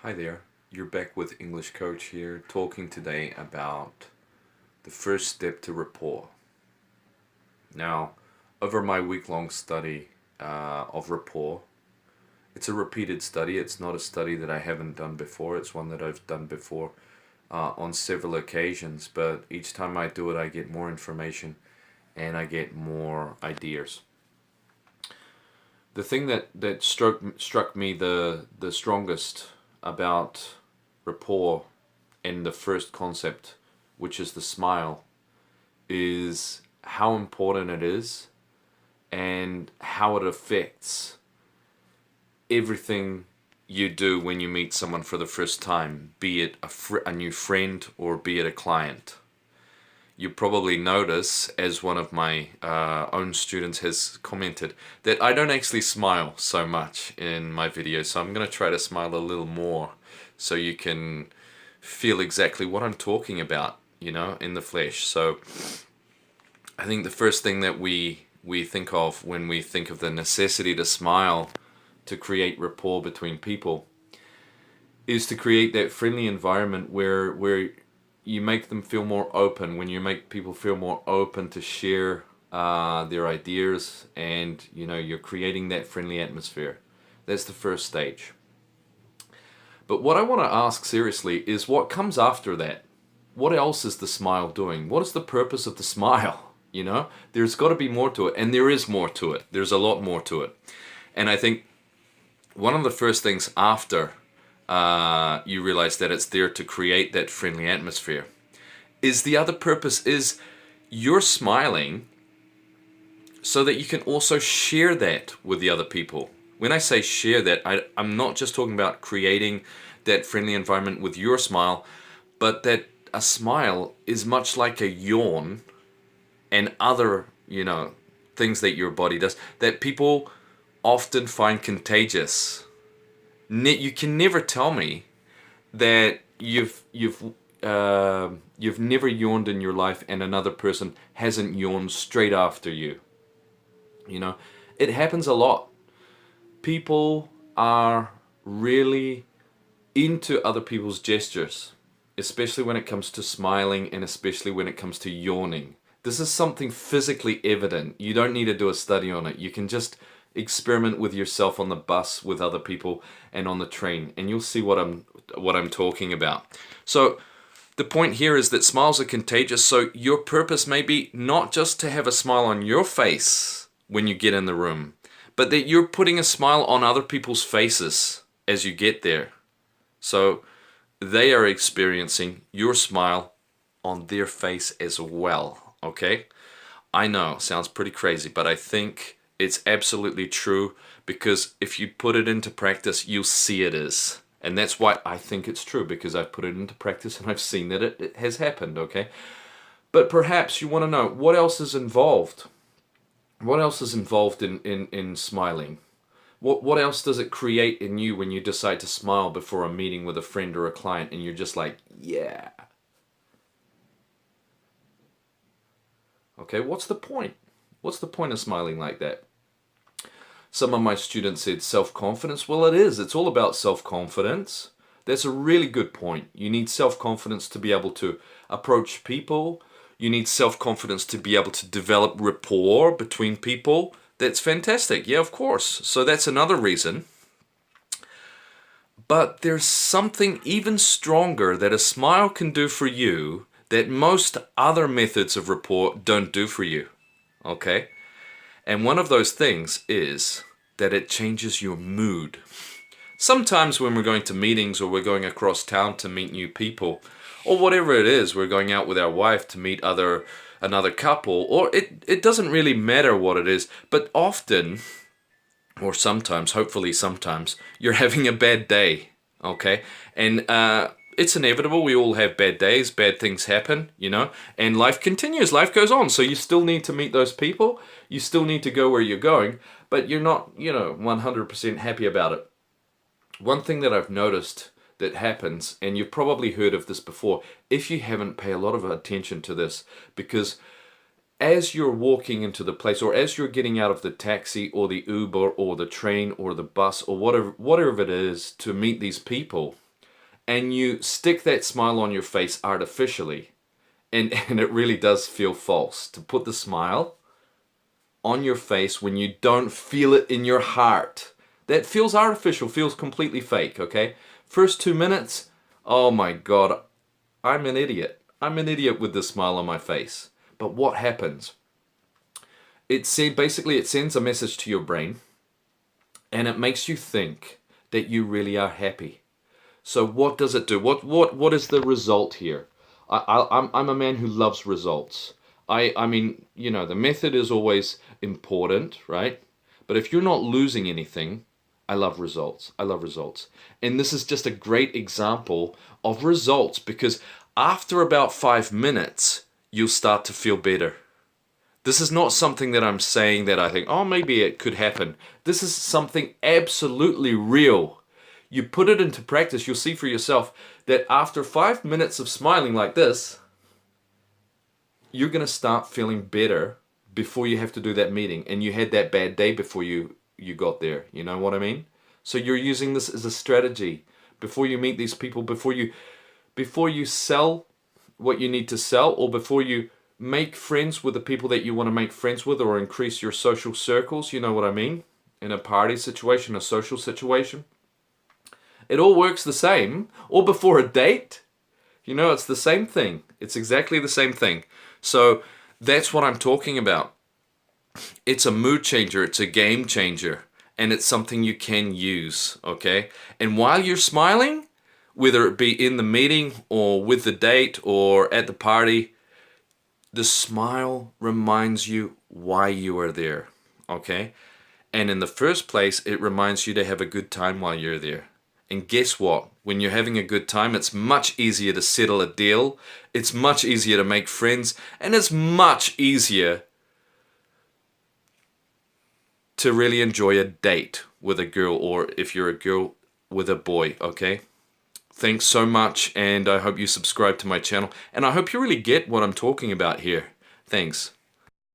Hi there, you're back with English Coach here, talking today about the first step to rapport. Now, over my week-long study of rapport, it's a repeated study. It's not a study that I haven't done before. It's one that I've done before on several occasions, but each time I do it, I get more information and I get more ideas. The thing that struck me the strongest about rapport and the first concept, which is the smile, is how important it is and how it affects everything you do when you meet someone for the first time, be it a new friend or be it a client. You probably notice, as one of my own students has commented, that I don't actually smile so much in my videos, so I'm going to try to smile a little more so you can feel exactly what I'm talking about, in the flesh. So I think the first thing that we think of when we think of the necessity to smile to create rapport between people is to create that friendly environment where you make them feel more open, when you make people feel more open to share their ideas, and you're creating that friendly atmosphere. That's the first stage. But what I want to ask seriously is what comes after that? What else is the smile doing? What is the purpose of the smile? There's got to be more to it, and there is more to it. There's a lot more to it. And I think one of the first things after you realize that it's there to create that friendly atmosphere is the other purpose is you're smiling so that you can also share that with the other people. When I say share that, I'm not just talking about creating that friendly environment with your smile, but that a smile is much like a yawn and other, things that your body does that people often find contagious. You can never tell me that you've never yawned in your life and another person hasn't yawned straight after you. It happens a lot. People are really into other people's gestures, especially when it comes to smiling and especially when it comes to yawning. This is something physically evident. You don't need to do a study on it. You can just experiment with yourself on the bus with other people and on the train, and you'll see what I'm talking about. So the point here is that smiles are contagious, so your purpose may be not just to have a smile on your face when you get in the room, but that you're putting a smile on other people's faces as you get there. So they are experiencing your smile on their face as well, okay? I know, sounds pretty crazy, but I think it's absolutely true, because if you put it into practice, you'll see it is. And that's why I think it's true, because I've put it into practice and I've seen that it has happened, okay? But perhaps you want to know, what else is involved? What else is involved in smiling? What else does it create in you when you decide to smile before a meeting with a friend or a client and you're just like, yeah. Okay, what's the point? What's the point of smiling like that? Some of my students said self-confidence. Well, it is. It's all about self-confidence. That's a really good point. You need self-confidence to be able to approach people. You need self-confidence to be able to develop rapport between people. That's fantastic. Yeah, of course. So that's another reason. But there's something even stronger that a smile can do for you that most other methods of rapport don't do for you. Okay? And one of those things is that it changes your mood. Sometimes when we're going to meetings, or we're going across town to meet new people, or whatever it is, we're going out with our wife to meet another couple, or it doesn't really matter what it is, but often, or sometimes, hopefully sometimes, you're having a bad day, okay? And it's inevitable. We all have bad days. Bad things happen, and life continues. Life goes on. So you still need to meet those people. You still need to go where you're going, but you're not, 100% happy about it. One thing that I've noticed that happens, and you've probably heard of this before, if you haven't, pay a lot of attention to this, because as you're walking into the place, or as you're getting out of the taxi or the Uber or the train or the bus or whatever it is to meet these people, and you stick that smile on your face artificially, and it really does feel false to put the smile on your face when you don't feel it in your heart. That feels artificial, feels completely fake, okay? First 2 minutes, oh my God, I'm an idiot. I'm an idiot with the smile on my face. But what happens? Basically it sends a message to your brain, and it makes you think that you really are happy. So what does it do? What is the result here? I'm a man who loves results. I mean, you know, the method is always important, right? But if you're not losing anything, I love results. I love results. And this is just a great example of results, because after about 5 minutes, you'll start to feel better. This is not something that I'm saying that I think, oh, maybe it could happen. This is something absolutely real. You put it into practice, you'll see for yourself that after 5 minutes of smiling like this, you're going to start feeling better before you have to do that meeting. And you had that bad day before you got there. You know what I mean? So you're using this as a strategy before you meet these people, before you sell what you need to sell, or before you make friends with the people that you want to make friends with, or increase your social circles. You know what I mean? In a party situation, a social situation. It all works the same. Or before a date. You know, it's the same thing. It's exactly the same thing. So that's what I'm talking about. It's a mood changer. It's a game changer. And it's something you can use, okay? And while you're smiling, whether it be in the meeting or with the date or at the party, the smile reminds you why you are there, okay? And in the first place, it reminds you to have a good time while you're there. And guess what? When you're having a good time, it's much easier to settle a deal. It's much easier to make friends. And it's much easier to really enjoy a date with a girl, or if you're a girl, with a boy, okay? Thanks so much, and I hope you subscribe to my channel. And I hope you really get what I'm talking about here. Thanks.